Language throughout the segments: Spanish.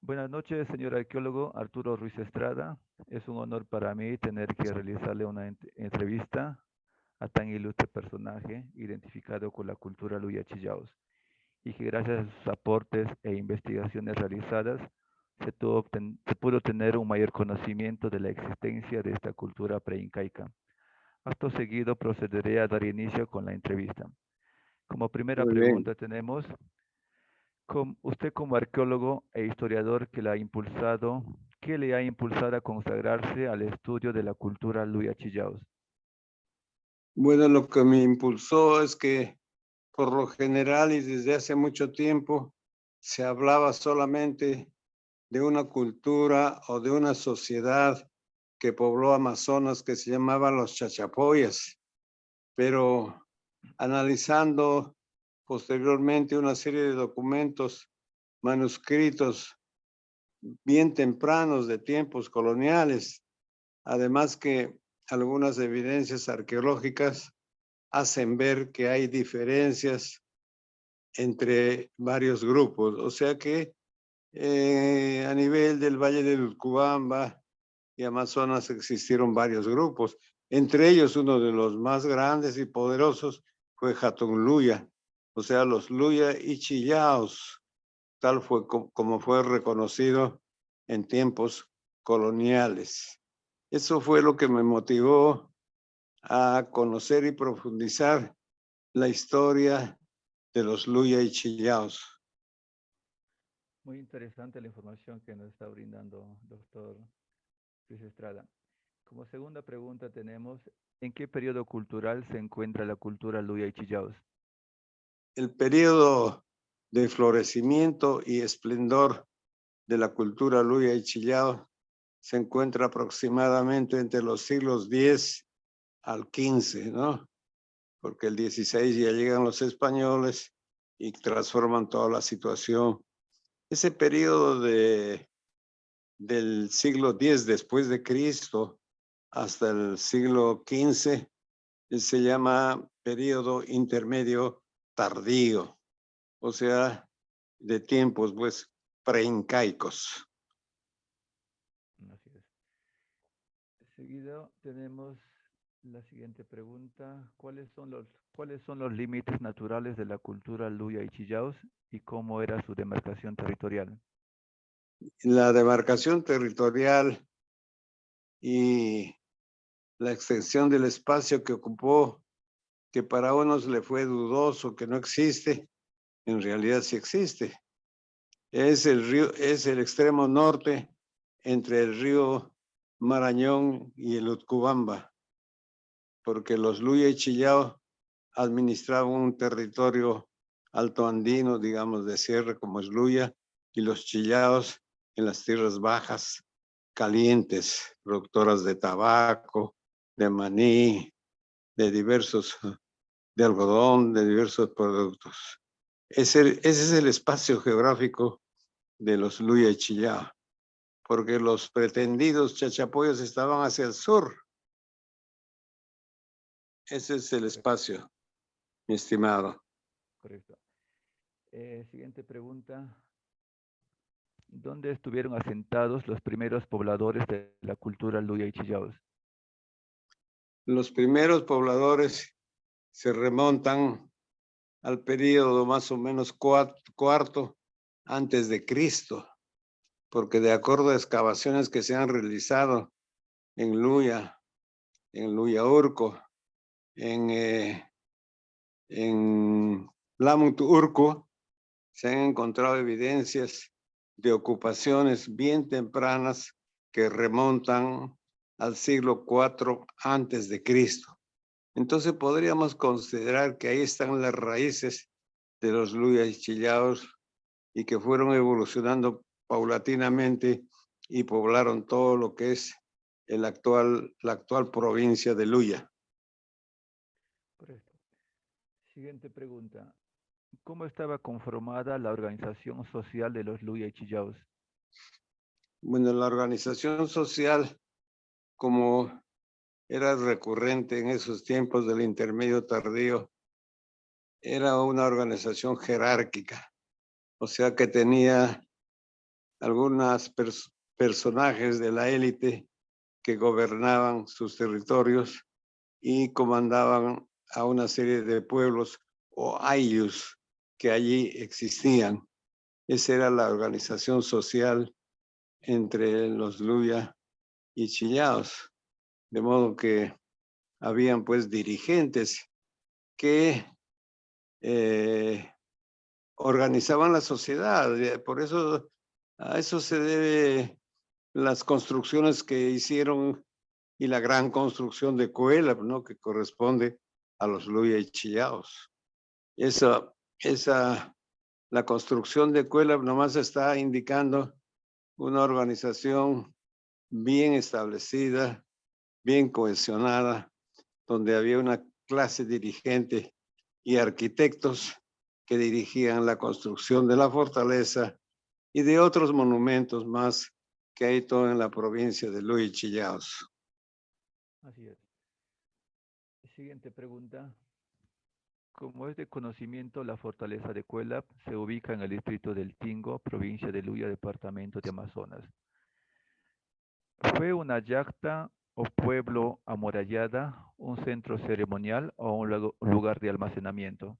Buenas noches, señor arqueólogo Arturo Ruiz Estrada. Es un honor para mí tener que realizarle una entrevista a tan ilustre personaje identificado con la cultura Luya Chillaos y que gracias a sus aportes e investigaciones realizadas se pudo tener un mayor conocimiento de la existencia de esta cultura preincaica. Acto seguido procederé a dar inicio con la entrevista. Como primera Muy bien. pregunta tenemos, usted como arqueólogo e historiador que la ha impulsado, ¿qué le ha impulsado a consagrarse al estudio de la cultura Luya Chillaos? Bueno, lo que me impulsó es que por lo general y desde hace mucho tiempo se hablaba solamente de una cultura o de una sociedad que pobló Amazonas que se llamaban los Chachapoyas, pero analizando posteriormente una serie de documentos manuscritos bien tempranos de tiempos coloniales, además que algunas evidencias arqueológicas hacen ver que hay diferencias entre varios grupos. O sea que a nivel del Valle del Urubamba y Amazonas existieron varios grupos. Entre ellos, uno de los más grandes y poderosos fue Luya, o sea, los Luya y Chillaos, tal fue como fue reconocido en tiempos coloniales. Eso fue lo que me motivó a conocer y profundizar la historia de los Luya y Chillaos. Muy interesante la información que nos está brindando, doctor Luis Estrada. Como segunda pregunta tenemos, ¿en qué periodo cultural se encuentra la cultura Luya y Chillaos? El periodo de florecimiento y esplendor de la cultura Luya y Chillao se encuentra aproximadamente entre los siglos X al XV, ¿no? Porque el XVI ya llegan los españoles y transforman toda la situación. Ese periodo del siglo X después de Cristo hasta el siglo XV se llama periodo intermedio tardío, o sea, de tiempos pues preincaicos. Así es. Seguido tenemos la siguiente pregunta. ¿Cuáles son los límites naturales de la cultura Luya y Chillaos y cómo era su demarcación territorial? La demarcación territorial y la extensión del espacio que ocupó, que para unos le fue dudoso, que no existe, en realidad sí existe. Es el río, es el extremo norte entre el río Marañón y el Utcubamba, porque los Luya y Chillao administraban un territorio altoandino, digamos, de sierra como es Luya, y los Chillaos en las tierras bajas, calientes, productoras de tabaco, de maní, de diversos, de algodón, de diversos productos. Ese es el espacio geográfico de los Luya y Chillao, porque los pretendidos chachapoyos estaban hacia el sur. Ese es el Correcto. espacio, mi estimado. Correcto. Siguiente pregunta. ¿Dónde estuvieron asentados los primeros pobladores de la cultura Luya y Chillaos? Los primeros pobladores se remontan al periodo más o menos cuarto antes de Cristo, porque de acuerdo a excavaciones que se han realizado en Luya Urco, en Lamut Urco, se han encontrado evidencias de ocupaciones bien tempranas que remontan al siglo IV antes de Cristo. Entonces podríamos considerar que ahí están las raíces de los Luya y Chillaos y que fueron evolucionando paulatinamente y poblaron todo lo que es la actual provincia de Luya. Correcto. Siguiente pregunta. ¿Cómo estaba conformada la organización social de los Luya y Chillaos? Bueno, la organización social, como era recurrente en esos tiempos del intermedio tardío, era una organización jerárquica, o sea que tenía algunos personajes de la élite que gobernaban sus territorios y comandaban a una serie de pueblos o ayllus que allí existían. Esa era la organización social entre los Luya y Chillaos, de modo que habían pues dirigentes que organizaban la sociedad. Por eso a eso se debe las construcciones que hicieron y la gran construcción de Cuelap, ¿no? Que corresponde a los Luya y Chillaos. La construcción de Cuelap nomás está indicando una organización bien establecida, bien cohesionada, donde había una clase dirigente y arquitectos que dirigían la construcción de la fortaleza y de otros monumentos más que hay todo en la provincia de Luya y Chillaos. Así es. Siguiente pregunta. Como es de conocimiento, la fortaleza de Cuelap se ubica en el distrito del Tingo, provincia de Luya, departamento de Amazonas. ¿Fue una yacta o pueblo amurallada, un centro ceremonial o un lugar de almacenamiento?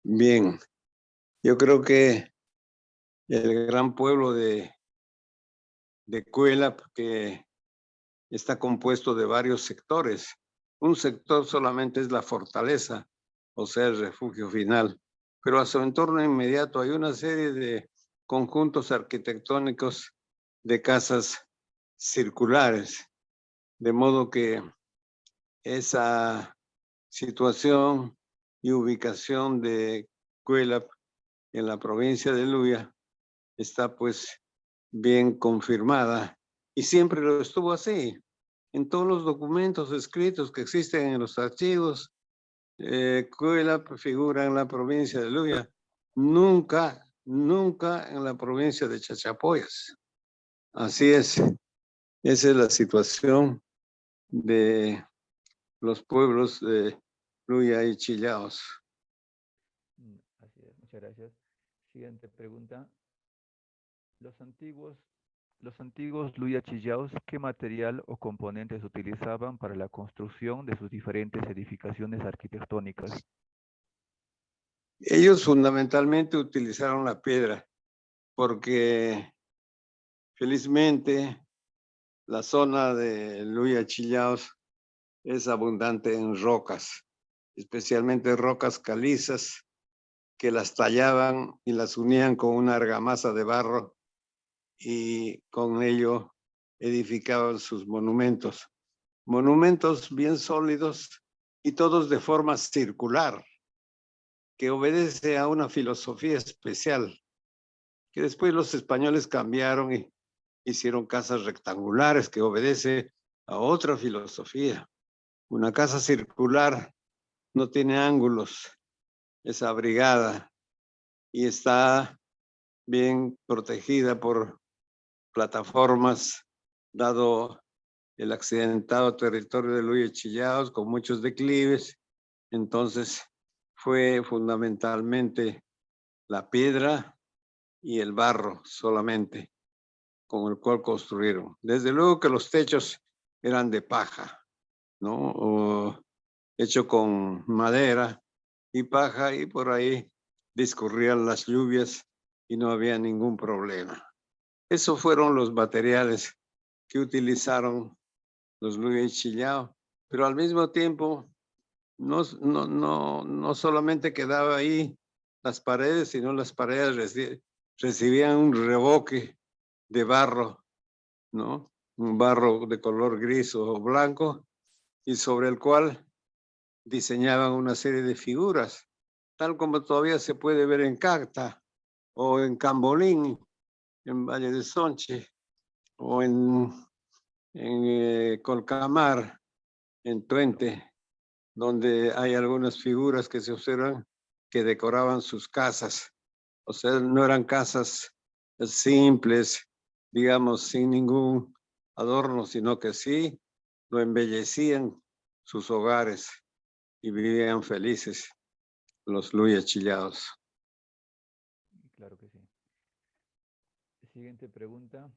Bien, yo creo que el gran pueblo de Cuelap, que está compuesto de varios sectores. Un sector solamente es la fortaleza, o sea, el refugio final, pero a su entorno inmediato hay una serie de conjuntos arquitectónicos de casas circulares, de modo que esa situación y ubicación de Cuelap en la provincia de Luya está pues bien confirmada y siempre lo estuvo así. En todos los documentos escritos que existen en los archivos, Cuelap figura en la provincia de Luya, nunca en la provincia de Chachapoyas. Así es, esa es la situación de los pueblos de Luya y Chillaos. Así es, muchas gracias. Siguiente pregunta. Los antiguos Luya Chillaos, ¿qué material o componentes utilizaban para la construcción de sus diferentes edificaciones arquitectónicas? Ellos fundamentalmente utilizaron la piedra porque felizmente la zona de Luya Chillaos es abundante en rocas, especialmente rocas calizas que las tallaban y las unían con una argamasa de barro y con ello edificaban sus monumentos. Monumentos bien sólidos y todos de forma circular, que obedece a una filosofía especial, que después los españoles cambiaron y hicieron casas rectangulares, que obedece a otra filosofía. Una casa circular no tiene ángulos, es abrigada y está bien protegida por plataformas, dado el accidentado territorio de Luya y Chillaos con muchos declives. Entonces fue fundamentalmente la piedra y el barro solamente con el cual construyeron. Desde luego que los techos eran de paja, ¿no? O hecho con madera y paja, y por ahí discurrían las lluvias y no había ningún problema. Esos fueron los materiales que utilizaron los Luya y Chillao, pero al mismo tiempo no solamente quedaba ahí las paredes, sino las paredes recibían un revoque de barro, ¿no? Un barro de color gris o blanco, y sobre el cual diseñaban una serie de figuras, tal como todavía se puede ver en Cacta o en Cambolín, en Valle de Sonche, o en Colcamar, en Tuente, donde hay algunas figuras que se observan que decoraban sus casas. O sea, no eran casas simples, digamos, sin ningún adorno, sino que sí lo embellecían sus hogares y vivían felices los Luya Chillaos. Claro que sí. Siguiente pregunta.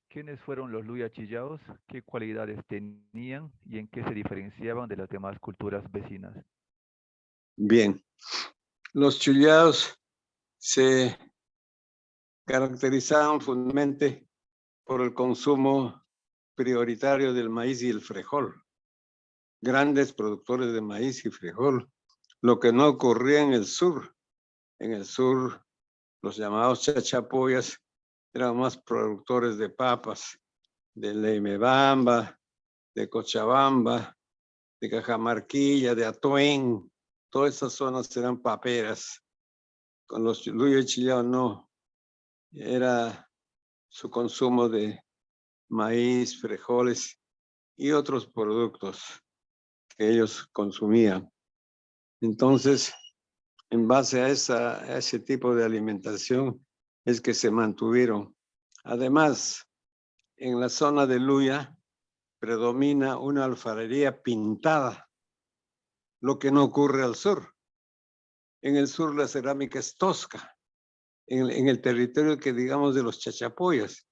¿Quiénes fueron los Luya Chillaos? ¿Qué cualidades tenían y en qué se diferenciaban de las demás culturas vecinas? Bien, los chullaos se caracterizaban fundamentalmente por el consumo prioritario del maíz y el frijol. Grandes productores de maíz y frijol, lo que no ocurría en el sur. En el sur, los llamados chachapoyas eran más productores de papas, de Leimebamba, de Cochabamba, de Cajamarquilla, de Atuén. Todas esas zonas eran paperas. Con los Luyo Chillao no. Era su consumo de maíz, frijoles y otros productos que ellos consumían. Entonces, en base a ese tipo de alimentación es que se mantuvieron. Además, en la zona de Luya predomina una alfarería pintada, lo que no ocurre al sur. En el sur la cerámica es tosca. En el territorio que digamos de los chachapoyas,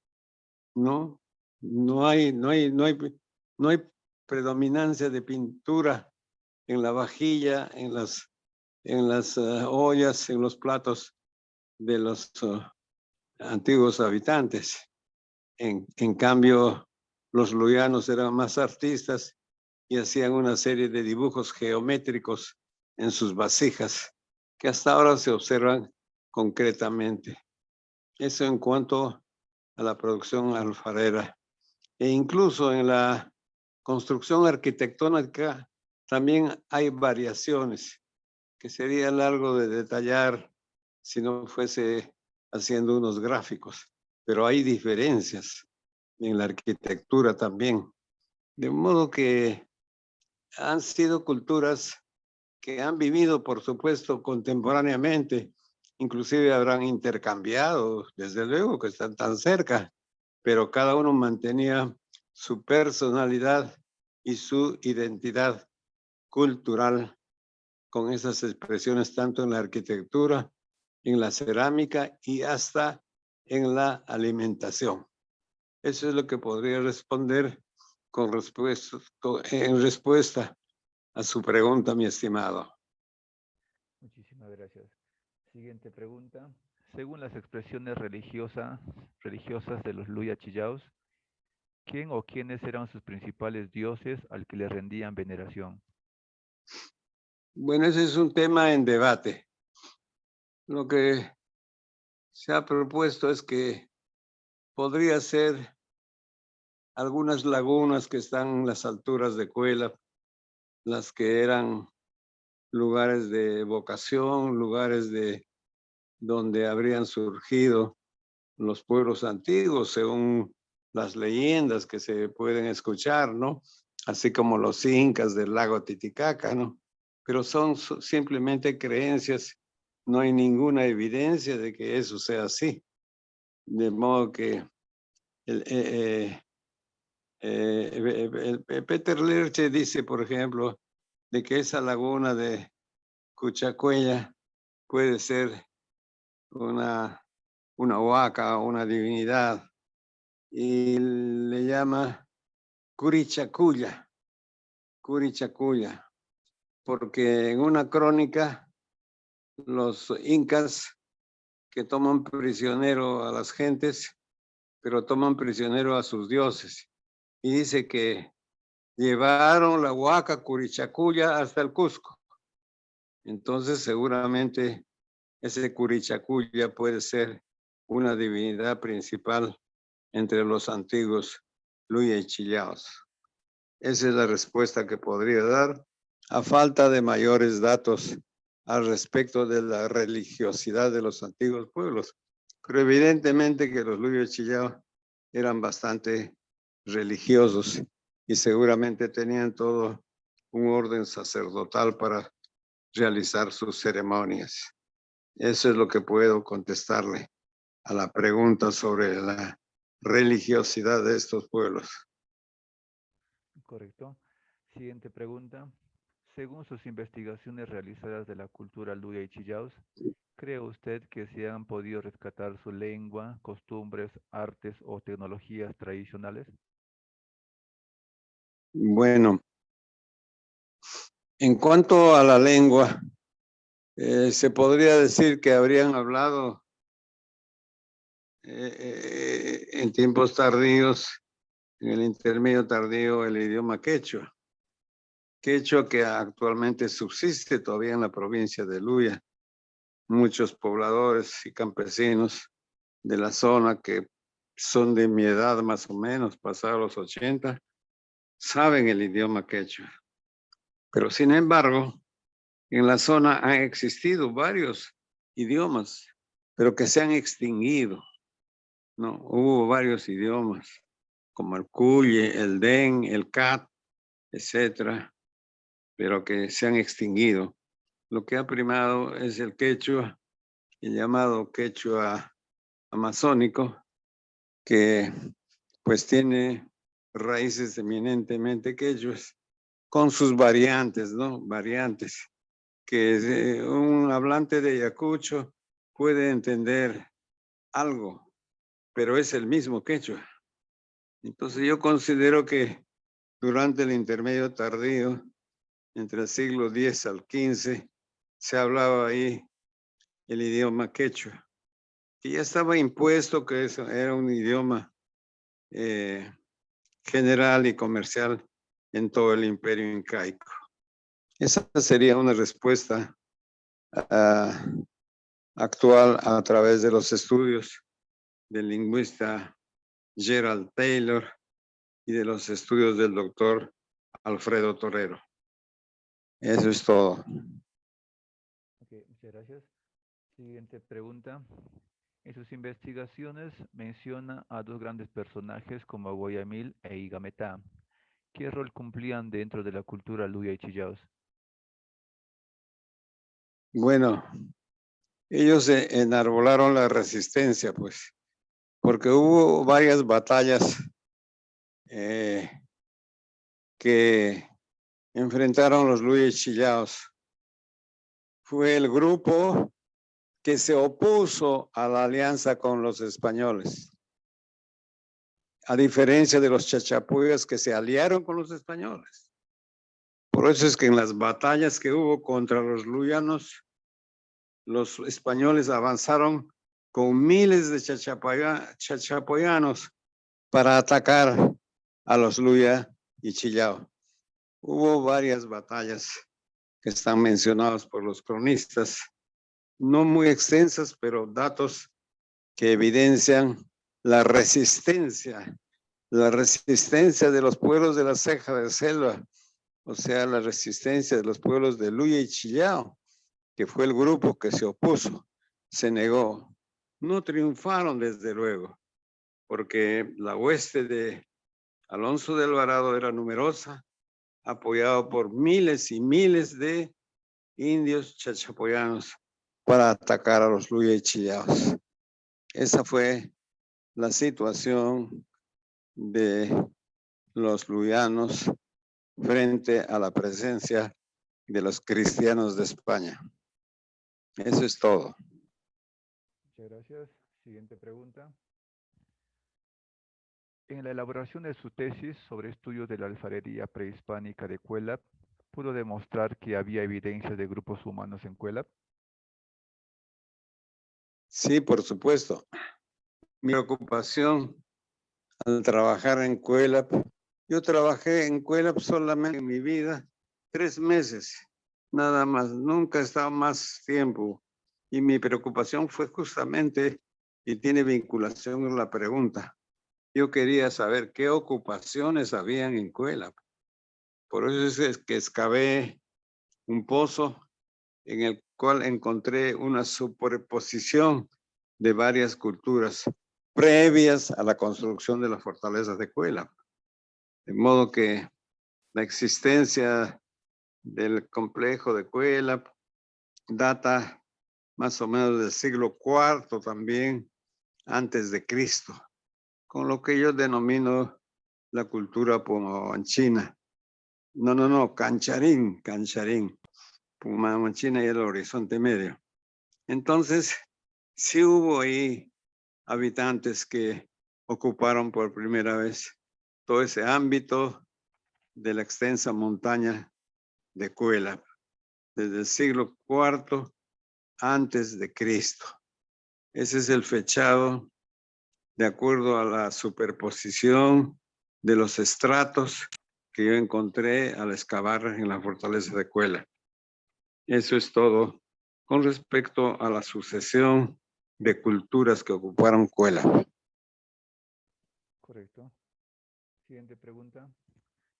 ¿no? No hay predominancia de pintura en la vajilla, en las ollas, en los platos de los antiguos habitantes. En cambio, los luyanos eran más artistas y hacían una serie de dibujos geométricos en sus vasijas que hasta ahora se observan concretamente. Eso en cuanto a la producción alfarera. E incluso en la construcción arquitectónica también hay variaciones que sería largo de detallar si no fuese haciendo unos gráficos, pero hay diferencias en la arquitectura también. De modo que han sido culturas que han vivido, por supuesto, contemporáneamente, inclusive habrán intercambiado, desde luego que están tan cerca, pero cada uno mantenía su personalidad y su identidad cultural con esas expresiones tanto en la arquitectura, en la cerámica y hasta en la alimentación. Eso es lo que podría responder en respuesta a su pregunta, mi estimado. Muchísimas gracias. Siguiente pregunta. Según las expresiones religiosas de los Luya Chillaos, ¿quién o quiénes eran sus principales dioses al que le rendían veneración? Bueno, ese es un tema en debate. Lo que se ha propuesto es que podría ser algunas lagunas que están en las alturas de Cuela, las que eran lugares de vocación, lugares de donde habrían surgido los pueblos antiguos, según las leyendas que se pueden escuchar, ¿no? Así como los incas del lago Titicaca, ¿no? Pero son simplemente creencias, no hay ninguna evidencia de que eso sea así. De modo que Peter Lerche dice, por ejemplo, de que esa laguna de Cuchacuella puede ser una huaca, una divinidad, y le llama Curichacuya, Curichacuya, porque en una crónica los incas que toman prisionero a las gentes, pero toman prisionero a sus dioses, y dice que llevaron la huaca Curichacuya hasta el Cusco. Entonces seguramente ese Curichacuya puede ser una divinidad principal entre los antiguos Luya y Chillaos. Esa es la respuesta que podría dar a falta de mayores datos al respecto de la religiosidad de los antiguos pueblos. Pero evidentemente que los Luya y Chillao eran bastante religiosos y seguramente tenían todo un orden sacerdotal para realizar sus ceremonias. Eso es lo que puedo contestarle a la pregunta sobre la religiosidad de estos pueblos. Correcto. Siguiente pregunta. Según sus investigaciones realizadas de la cultura Luya y Chillaos, ¿cree usted que se han podido rescatar su lengua, costumbres, artes o tecnologías tradicionales? Bueno, en cuanto a la lengua, se podría decir que habrían hablado en tiempos tardíos, en el intermedio tardío, el idioma quechua. Quechua que actualmente subsiste todavía en la provincia de Luya. Muchos pobladores y campesinos de la zona que son de mi edad más o menos, pasados los 80, saben el idioma quechua. Pero sin embargo, en la zona han existido varios idiomas, pero que se han extinguido, ¿no? Hubo varios idiomas, como el cuye, el den, el cat, etcétera, pero que se han extinguido. Lo que ha primado es el quechua, el llamado quechua amazónico, que pues tiene raíces eminentemente quechuas, con sus variantes, ¿no? Variantes que un hablante de Ayacucho puede entender algo, pero es el mismo quechua. Entonces yo considero que durante el intermedio tardío, entre el siglo X al XV, se hablaba ahí el idioma quechua, que ya estaba impuesto que eso era un idioma general y comercial en todo el imperio incaico. Esa sería una respuesta actual a través de los estudios del lingüista Gerald Taylor y de los estudios del doctor Alfredo Torrero. Eso es todo. Ok, muchas gracias. Siguiente pregunta. En sus investigaciones menciona a dos grandes personajes como Guayamil e Igametá. ¿Qué rol cumplían dentro de la cultura Luya y Chillaos? Bueno, ellos enarbolaron la resistencia, pues, porque hubo varias batallas que enfrentaron los Luya y Chillaos. Fue el grupo que se opuso a la alianza con los españoles, a diferencia de los chachapuyas que se aliaron con los españoles. Por eso es que en las batallas que hubo contra los luyanos, los españoles avanzaron con miles de chachapoyanos para atacar a los Luya y Chillao. Hubo varias batallas que están mencionadas por los cronistas, no muy extensas, pero datos que evidencian la resistencia de los pueblos de la ceja de selva, o sea, la resistencia de los pueblos de Luya y Chillao, que fue el grupo que se opuso, se negó. No triunfaron, desde luego, porque la hueste de Alonso de Alvarado era numerosa, apoyado por miles y miles de indios chachapoyanos para atacar a los Luya y Chillaos. Esa fue la situación de los luyanos frente a la presencia de los cristianos de España. Eso es todo. Muchas gracias. Siguiente pregunta. En la elaboración de su tesis sobre estudios de la alfarería prehispánica de Cuelap, pudo demostrar que había evidencia de grupos humanos en Cuelap. Sí, por supuesto. Mi ocupación al trabajar en Cuelap, yo trabajé en Cuelap solamente en mi vida 3 meses, nada más, nunca he estado más tiempo. Y mi preocupación fue justamente, y tiene vinculación con la pregunta, yo quería saber qué ocupaciones habían en Cuelap. Por eso es que excavé un pozo en el cual encontré una superposición de varias culturas previas a la construcción de la fortaleza de Cuelap. De modo que la existencia del complejo de Cuelap data más o menos del siglo IV también, antes de Cristo, con lo que yo denomino la cultura pumahuanchina. No, Cancharín, Pumamanchina y el Horizonte Medio. Entonces, sí hubo ahí habitantes que ocuparon por primera vez todo ese ámbito de la extensa montaña de Cuelap, desde el siglo IV antes de Cristo. Ese es el fechado de acuerdo a la superposición de los estratos que yo encontré al excavar en la fortaleza de Cuelap. Eso es todo con respecto a la sucesión de culturas que ocuparon Cuelap. Correcto. Siguiente pregunta.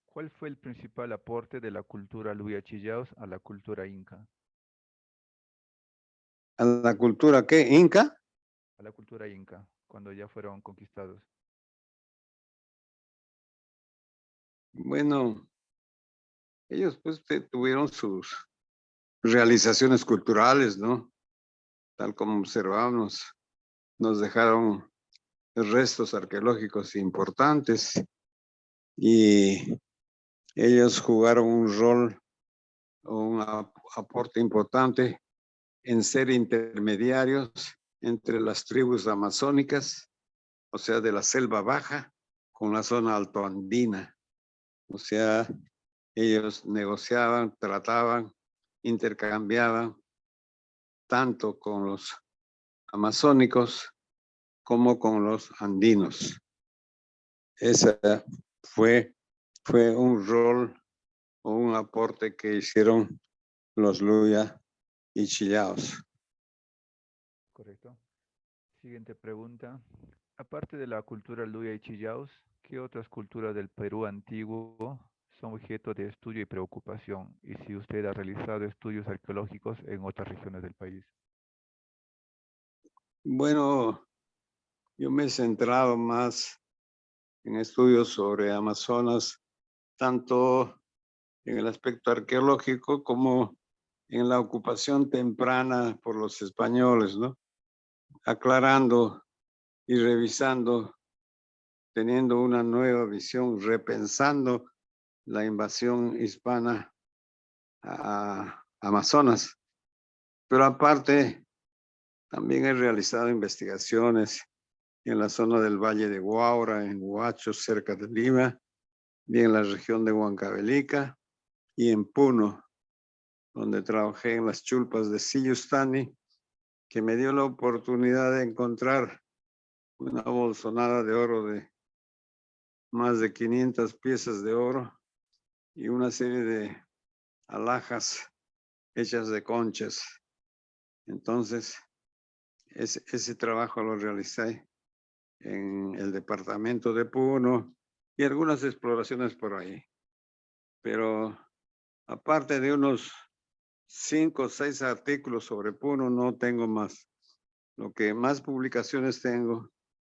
¿Cuál fue el principal aporte de la cultura Luya Chillaos a la cultura inca? ¿A la cultura qué? ¿Inca? A la cultura inca, cuando ya fueron conquistados. Bueno, ellos pues tuvieron sus realizaciones culturales, ¿no? Tal como observamos, nos dejaron restos arqueológicos importantes y ellos jugaron un rol o un aporte importante en ser intermediarios entre las tribus amazónicas, o sea, de la selva baja, con la zona altoandina. O sea, ellos negociaban, trataban, intercambiaban tanto con los amazónicos como con los andinos. Ese fue un rol o un aporte que hicieron los Luya y Chillaos. Correcto. Siguiente pregunta. Aparte de la cultura Luya y Chillaos, ¿qué otras culturas del Perú antiguo son objeto de estudio y preocupación? Y si usted ha realizado estudios arqueológicos en otras regiones del país. Bueno, yo me he centrado más en estudios sobre Amazonas, tanto en el aspecto arqueológico como en la ocupación temprana por los españoles, ¿no? Aclarando y revisando, teniendo una nueva visión, repensando la invasión hispana a Amazonas. Pero aparte, también he realizado investigaciones en la zona del Valle de Huaura, en Huacho, cerca de Lima, y en la región de Huancavelica y en Puno, donde trabajé en las chulpas de Sillustani, que me dio la oportunidad de encontrar una bolsonada de oro de más de 500 piezas de oro y una serie de alhajas hechas de conchas. Entonces, ese trabajo lo realicé en el departamento de Puno y algunas exploraciones por ahí. Pero aparte de unos 5 o 6 artículos sobre Puno, no tengo más. Lo que más publicaciones tengo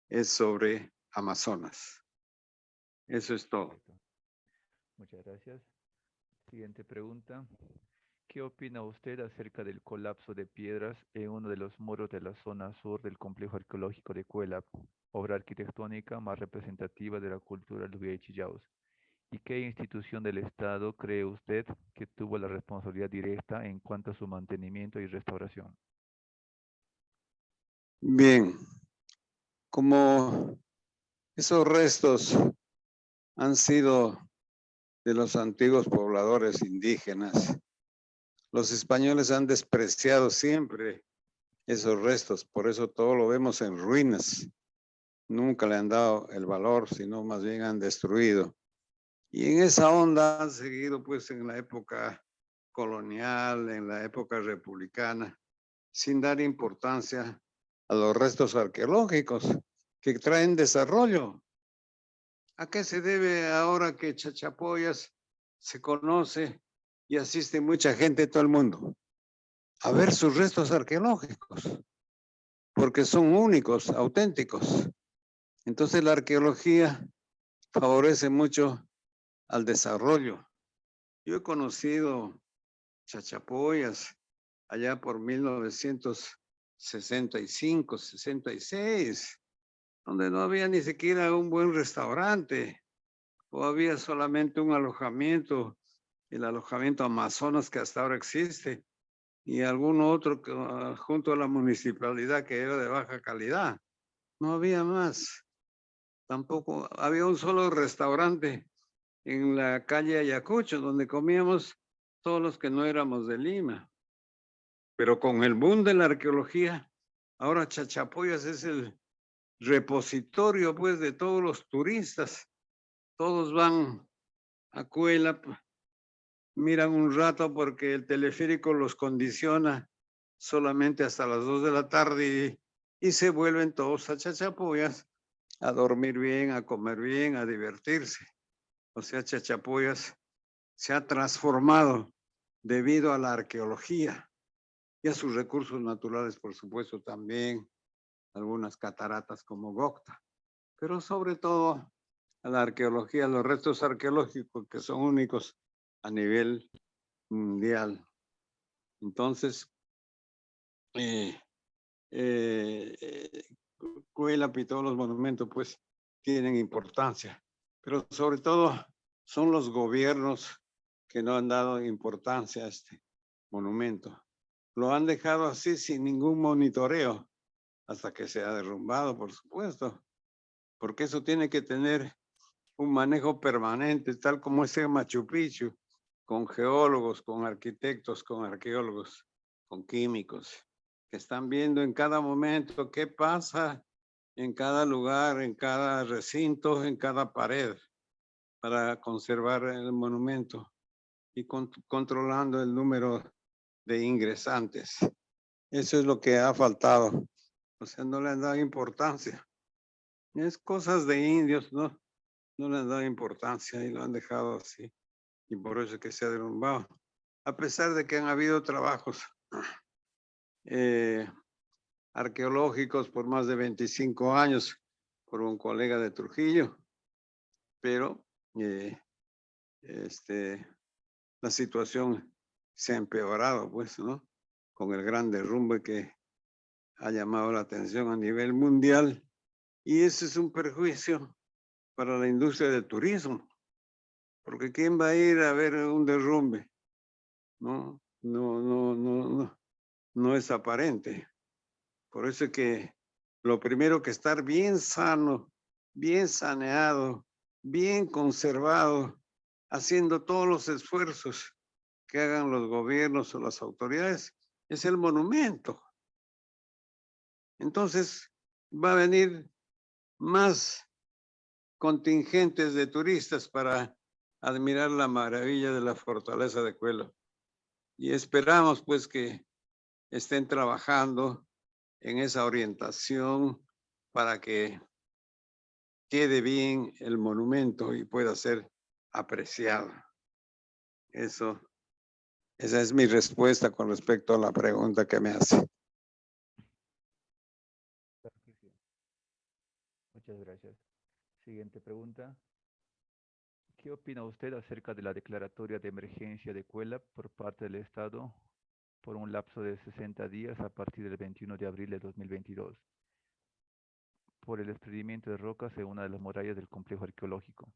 es sobre Amazonas. Eso es todo. Correcto. Muchas gracias. Siguiente pregunta. ¿Qué opina usted acerca del colapso de piedras en uno de los muros de la zona sur del complejo arqueológico de Cuelap, obra arquitectónica más representativa de la cultura Luya y Chillaos? ¿Y qué institución del Estado cree usted que tuvo la responsabilidad directa en cuanto a su mantenimiento y restauración? Bien, como esos restos han sido de los antiguos pobladores indígenas, los españoles han despreciado siempre esos restos, por eso todo lo vemos en ruinas. Nunca le han dado el valor, sino más bien han destruido. Y en esa onda han seguido pues en la época colonial, en la época republicana, sin dar importancia a los restos arqueológicos que traen desarrollo. ¿A qué se debe ahora que Chachapoyas se conoce y asiste mucha gente de todo el mundo a ver sus restos arqueológicos? Porque son únicos, auténticos. Entonces la arqueología favorece mucho al desarrollo. Yo he conocido Chachapoyas allá por 1965, 66, donde no había ni siquiera un buen restaurante, o había solamente un alojamiento el alojamiento Amazonas que hasta ahora existe y alguno otro que, junto a la municipalidad que era de baja calidad. No había más. Tampoco había un solo restaurante en la calle Ayacucho donde comíamos todos los que no éramos de Lima. Pero con el boom de la arqueología, ahora Chachapoyas es el repositorio pues de todos los turistas. Todos van a Cuela, miran un rato porque el teleférico los condiciona solamente hasta las 2 de la tarde y se vuelven todos a Chachapoyas a dormir bien, a comer bien, a divertirse. O sea, Chachapoyas se ha transformado debido a la arqueología y a sus recursos naturales, por supuesto, también algunas cataratas como Gocta, pero sobre todo a la arqueología, los restos arqueológicos que son únicos a nivel mundial. Entonces, Cuélap y todos los monumentos pues tienen importancia, pero sobre todo son los gobiernos que no han dado importancia a este monumento. Lo han dejado así sin ningún monitoreo hasta que se ha derrumbado, por supuesto, porque eso tiene que tener un manejo permanente, tal como ese Machu Picchu, con geólogos, con arquitectos, con arqueólogos, con químicos, que están viendo en cada momento qué pasa en cada lugar, en cada recinto, en cada pared, para conservar el monumento y controlando el número de ingresantes. Eso es lo que ha faltado. O sea, no le han dado importancia. Es cosas de indios, ¿no? No le han dado importancia y lo han dejado así. Y por eso es que se ha derrumbado. A pesar de que han habido trabajos arqueológicos por más de 25 años por un colega de Trujillo, pero la situación se ha empeorado, pues, ¿no? Con el gran derrumbe que ha llamado la atención a nivel mundial y ese es un perjuicio para la industria del turismo, porque ¿quién va a ir a ver un derrumbe? No es aparente. Por eso es que lo primero que estar bien sano, bien saneado, bien conservado, haciendo todos los esfuerzos que hagan los gobiernos o las autoridades, es el monumento. Entonces va a venir más contingentes de turistas para admirar la maravilla de la fortaleza de Cuélap. Y esperamos pues que estén trabajando en esa orientación para que quede bien el monumento y pueda ser apreciado. Esa es mi respuesta con respecto a la pregunta que me hace. Claro que sí. Muchas gracias. Siguiente pregunta. ¿Qué opina usted acerca de la declaratoria de emergencia de Cuélap por parte del Estado por un lapso de 60 días a partir del 21 de abril de 2022 por el desprendimiento de rocas en una de las murallas del complejo arqueológico?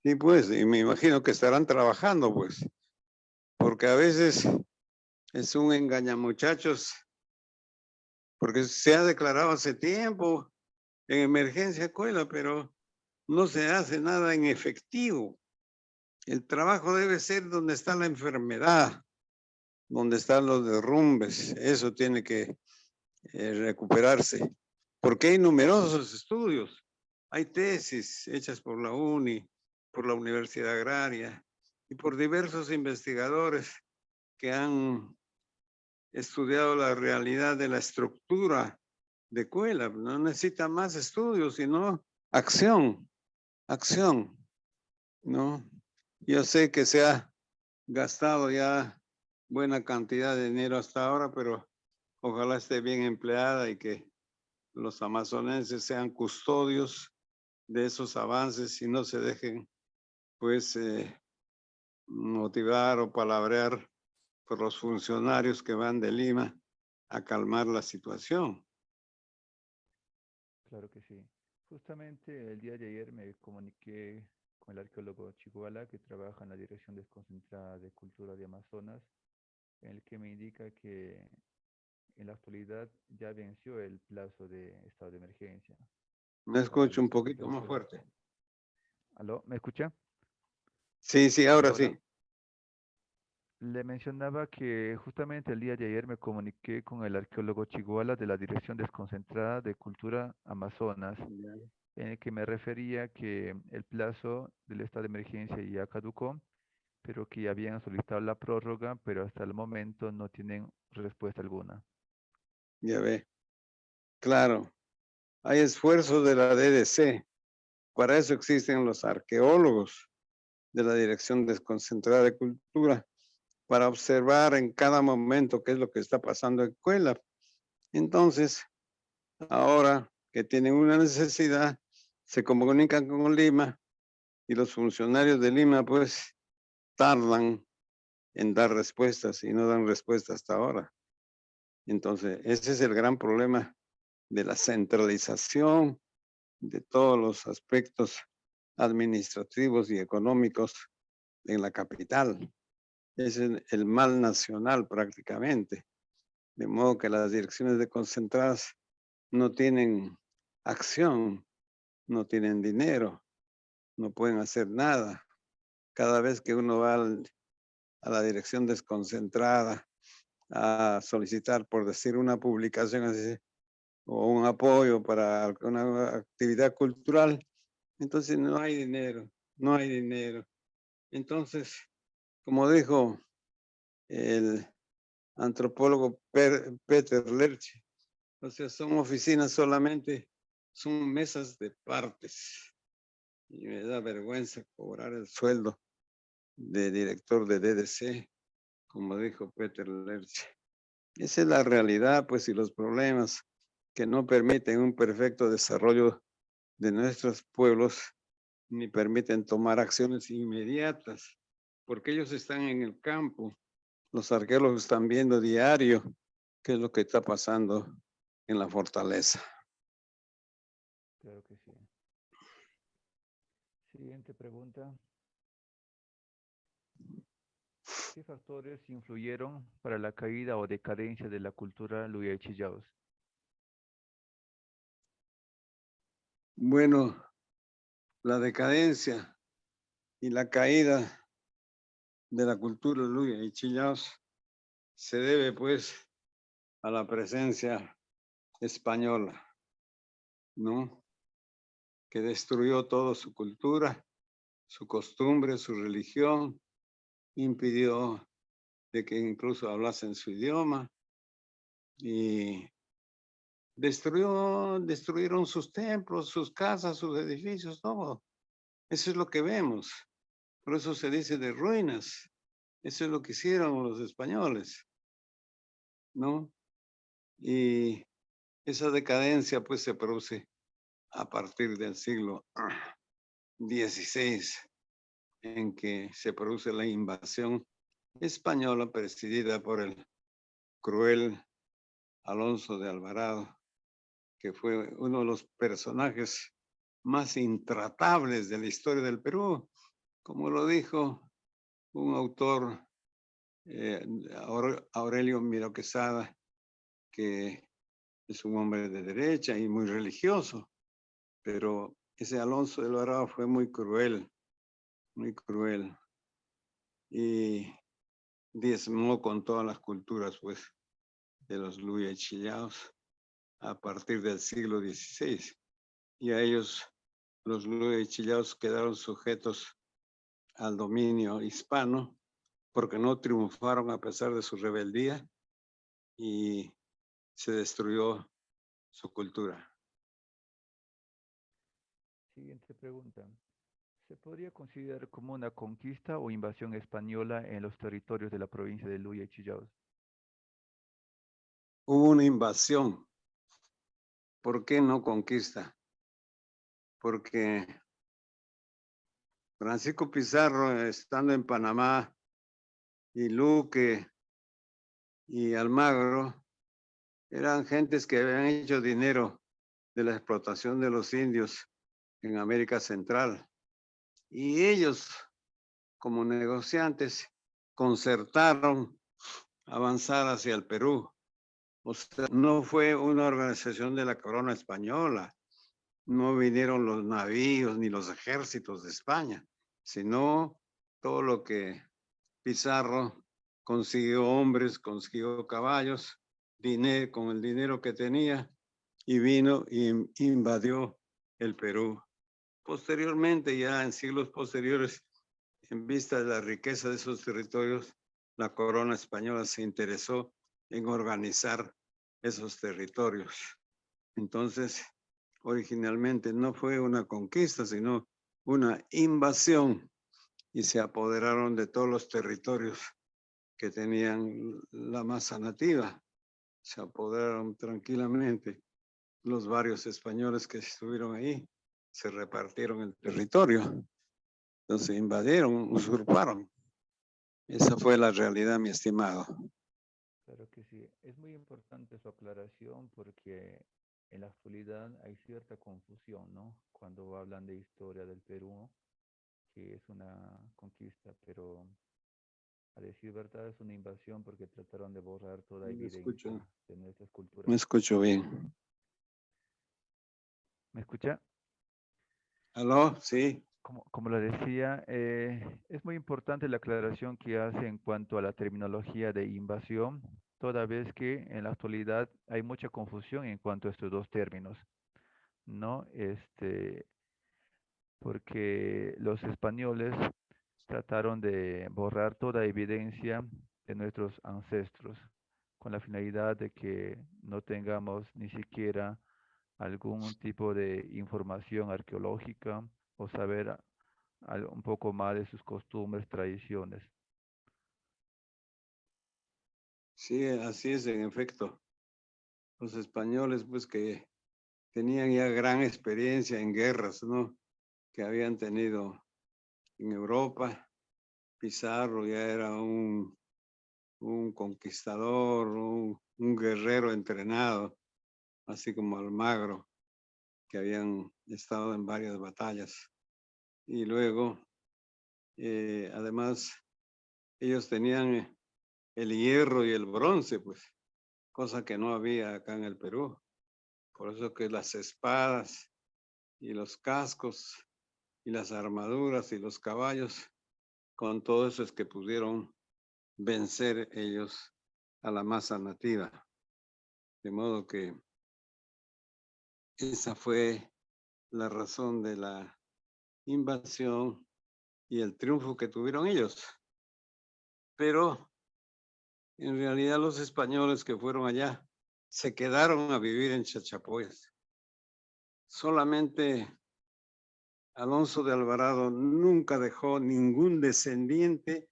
Sí, pues, y me imagino que estarán trabajando, pues, porque a veces es un engañamuchachos, porque se ha declarado hace tiempo en emergencia Cuélap, pero no se hace nada en efectivo. El trabajo debe ser donde está la enfermedad, donde están los derrumbes. Eso tiene que recuperarse, porque hay numerosos estudios. Hay tesis hechas por la UNI, por la Universidad Agraria y por diversos investigadores que han estudiado la realidad de la estructura de Cuélap. No necesita más estudios, sino acción, acción, ¿no? Yo sé que se ha gastado ya buena cantidad de dinero hasta ahora, pero ojalá esté bien empleada y que los amazonenses sean custodios de esos avances y no se dejen, pues, motivar o palabrear por los funcionarios que van de Lima a calmar la situación. Claro que sí. Justamente el día de ayer me comuniqué con el arqueólogo Chiguala, que trabaja en la Dirección Desconcentrada de Cultura de Amazonas, en el que me indica que en la actualidad ya venció el plazo de estado de emergencia Me para escucho las un poquito más publicaciones. fuerte. ¿Aló? ¿Me escucha? Sí, sí, ¿Y ahora ahora? sí. Le mencionaba que justamente el día de ayer me comuniqué con el arqueólogo Chiguala de la Dirección Desconcentrada de Cultura Amazonas, Ya. en el que me refería que el plazo del estado de emergencia ya caducó, pero que ya habían solicitado la prórroga, pero hasta el momento no tienen respuesta alguna. Ya ve. Claro, hay esfuerzos de la DDC. Para eso existen los arqueólogos de la Dirección Desconcentrada de Cultura, para observar en cada momento qué es lo que está pasando en Cuelap. Entonces, ahora que tienen una necesidad, se comunican con Lima y los funcionarios de Lima pues tardan en dar respuestas y no dan respuesta hasta ahora. Entonces, ese es el gran problema de la centralización de todos los aspectos administrativos y económicos en la capital. Es el mal nacional prácticamente. De modo que las direcciones desconcentradas no tienen acción, no tienen dinero, no pueden hacer nada. Cada vez que uno va a la dirección desconcentrada a solicitar, por decir, una publicación así, o un apoyo para una actividad cultural, entonces no hay dinero, no hay dinero. Entonces, como dijo el antropólogo Peter Lerche, o sea, son oficinas solamente, son mesas de partes. Y me da vergüenza cobrar el sueldo de director de DDC, como dijo Peter Lerche. Esa es la realidad, pues, y los problemas que no permiten un perfecto desarrollo de nuestros pueblos, ni permiten tomar acciones inmediatas, porque ellos están en el campo. Los arqueólogos están viendo diario qué es lo que está pasando en la fortaleza. Claro que sí. Siguiente pregunta. ¿Qué factores influyeron para la caída o decadencia de la cultura Luya y Chillaos? Bueno, la decadencia y la caída de la cultura luya y chillaos se debe pues a la presencia española, ¿no? Que destruyó toda su cultura, su costumbre, su religión, impidió de que incluso hablasen su idioma y destruyeron sus templos, sus casas, sus edificios, todo. Eso es lo que vemos. Por eso se dice de ruinas. Eso es lo que hicieron los españoles, ¿no? Y esa decadencia pues se produce a partir del siglo XVI, en que se produce la invasión española presidida por el cruel Alonso de Alvarado, que fue uno de los personajes más intratables de la historia del Perú, como lo dijo un autor, Aurelio Miro Quesada, que es un hombre de derecha y muy religioso, pero ese Alonso de Alvarado fue muy cruel, y diezmó con todas las culturas, pues, de los Luya y Chillaos a partir del siglo XVI. Y a ellos, los Luya y Chillaos, quedaron sujetos al dominio hispano porque no triunfaron a pesar de su rebeldía y se destruyó su cultura. Siguiente pregunta. ¿Se podría considerar como una conquista o invasión española en los territorios de la provincia de Luya y Chillaos? Hubo una invasión. ¿Por qué no conquista? Porque Francisco Pizarro, estando en Panamá, y Luque y Almagro, eran gentes que habían hecho dinero de la explotación de los indios en América Central. Y ellos, como negociantes, concertaron avanzar hacia el Perú. O sea, no fue una organización de la corona española, no vinieron los navíos ni los ejércitos de España, sino todo lo que Pizarro consiguió hombres, consiguió caballos, dinero, con el dinero que tenía, y vino y invadió el Perú. Posteriormente, ya en siglos posteriores, en vista de la riqueza de esos territorios, la corona española se interesó en organizar esos territorios. Entonces, originalmente no fue una conquista, sino una invasión, y se apoderaron de todos los territorios que tenían la masa nativa. Se apoderaron tranquilamente los varios españoles que estuvieron ahí, se repartieron el territorio. Entonces invadieron, usurparon. Esa fue la realidad, mi estimado. Claro que sí. Es muy importante su aclaración porque en la actualidad hay cierta confusión, ¿no? Cuando hablan de historia del Perú, que es una conquista, pero a decir verdad es una invasión porque trataron de borrar toda evidencia de nuestras culturas. Me escucho bien. ¿Me escucha? ¿Aló? Sí. Como lo decía, es muy importante la aclaración que hace en cuanto a la terminología de invasión, toda vez que en la actualidad hay mucha confusión en cuanto a estos dos términos, ¿no? Porque los españoles trataron de borrar toda evidencia de nuestros ancestros, con la finalidad de que no tengamos ni siquiera algún tipo de información arqueológica o saber un poco más de sus costumbres, tradiciones. Sí, así es, en efecto. Los españoles, pues, que tenían ya gran experiencia en guerras, ¿no? Que habían tenido en Europa. Pizarro ya era un conquistador, un guerrero entrenado, así como Almagro, que habían estado en varias batallas. Y luego, además, ellos tenían el hierro y el bronce, pues, cosa que no había acá en el Perú. Por eso que las espadas y los cascos y las armaduras y los caballos, con todo eso es que pudieron vencer ellos a la masa nativa. De modo que esa fue la razón de la invasión y el triunfo que tuvieron ellos. Pero en realidad los españoles que fueron allá se quedaron a vivir en Chachapoyas. Solamente Alonso de Alvarado nunca dejó ningún descendiente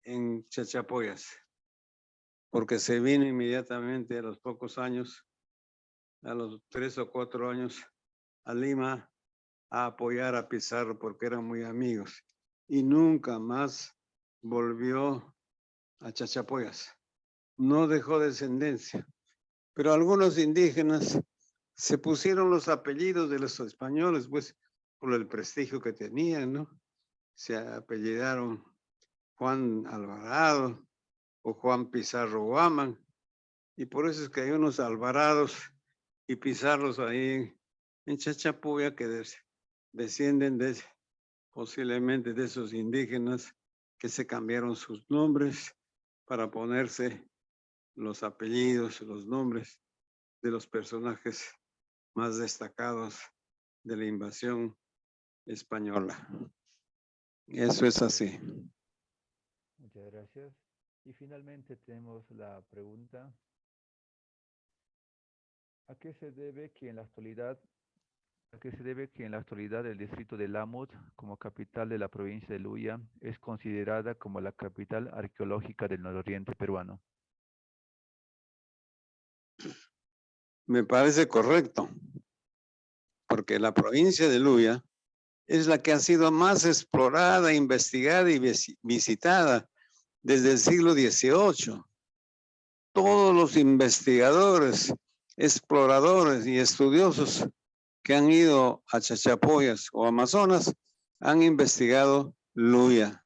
en Chachapoyas, porque se vino inmediatamente a los pocos años, a los 3 o 4 años, a Lima a apoyar a Pizarro porque eran muy amigos, y nunca más volvió a Chachapoyas. No dejó descendencia, pero algunos indígenas se pusieron los apellidos de los españoles, pues por el prestigio que tenían, ¿no? Se apellidaron Juan Alvarado o Juan Pizarro Guaman, y por eso es que hay unos Alvarados y Pizarros ahí en Chachapoya que descienden posiblemente de esos indígenas que se cambiaron sus nombres para ponerse los apellidos, los nombres de los personajes más destacados de la invasión española. Eso es así. Muchas gracias. Y finalmente tenemos la pregunta: ¿a qué se debe que en la actualidad el distrito de Lamut, como capital de la provincia de Luya, es considerada como la capital arqueológica del nororiente peruano? Me parece correcto, porque la provincia de Luya es la que ha sido más explorada, investigada y visitada desde el siglo XVIII. Todos los investigadores exploradores y estudiosos que han ido a Chachapoyas o Amazonas han investigado Luya.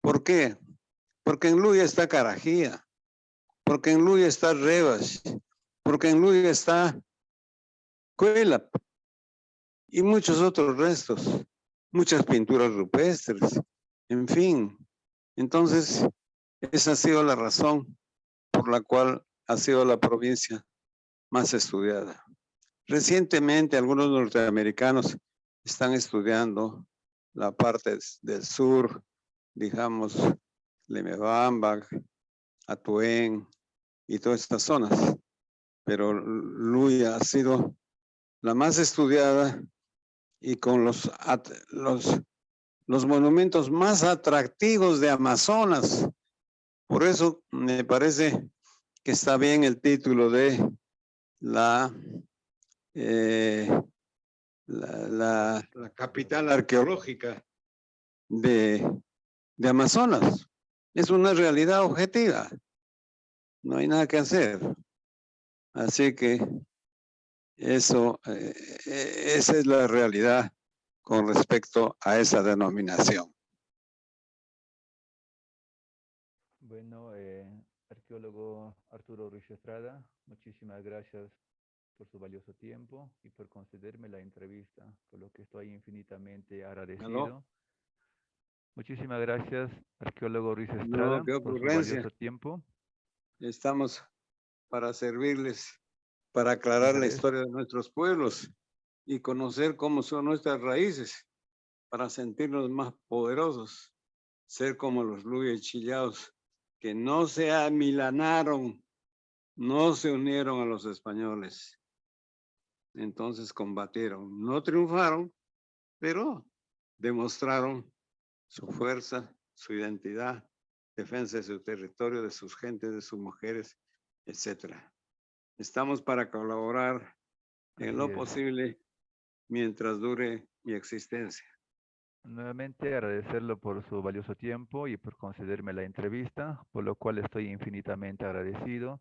¿Por qué? Porque en Luya está Carajía, porque en Luya está Revas, porque en Luya está Cuelap y muchos otros restos, muchas pinturas rupestres, en fin. Entonces, esa ha sido la razón por la cual ha sido la provincia más estudiada. Recientemente, algunos norteamericanos están estudiando la parte del sur, digamos, Lemebamba, Atuén y todas estas zonas. Pero Luya ha sido la más estudiada y con los monumentos más atractivos de Amazonas. Por eso me parece que está bien el título de la capital arqueológica de Amazonas. Es una realidad objetiva. No hay nada que hacer. Así que eso, esa es la realidad con respecto a esa denominación. Bueno, arqueólogo Arturo Ruiz Estrada, muchísimas gracias por su valioso tiempo y por concederme la entrevista, por lo que estoy infinitamente agradecido. ¿Aló? Muchísimas gracias, arqueólogo Ruiz No, Estrada, qué por su ocurrencia. valioso tiempo. Estamos para servirles, para aclarar la historia de nuestros pueblos y conocer cómo son nuestras raíces, para sentirnos más poderosos, ser como los Luya y Chillaos, que no se amilanaron, no se unieron a los españoles. Entonces combatieron, no triunfaron, pero demostraron su fuerza, su identidad, defensa de su territorio, de sus gentes, de sus mujeres, etc. Estamos para colaborar en lo posible mientras dure mi existencia. Nuevamente agradecerlo por su valioso tiempo y por concederme la entrevista, por lo cual estoy infinitamente agradecido,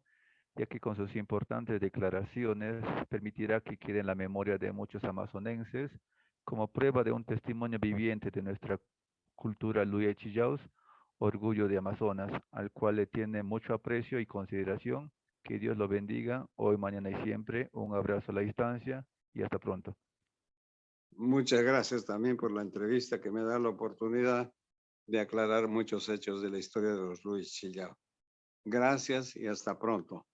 ya que con sus importantes declaraciones permitirá que quede en la memoria de muchos amazonenses como prueba de un testimonio viviente de nuestra cultura Luya y Chillaos, orgullo de Amazonas, al cual le tiene mucho aprecio y consideración. Que Dios lo bendiga hoy, mañana y siempre. Un abrazo a la distancia y hasta pronto. Muchas gracias también por la entrevista que me da la oportunidad de aclarar muchos hechos de la historia de los Luis Chillao. Gracias y hasta pronto.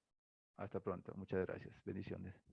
Hasta pronto. Muchas gracias. Bendiciones.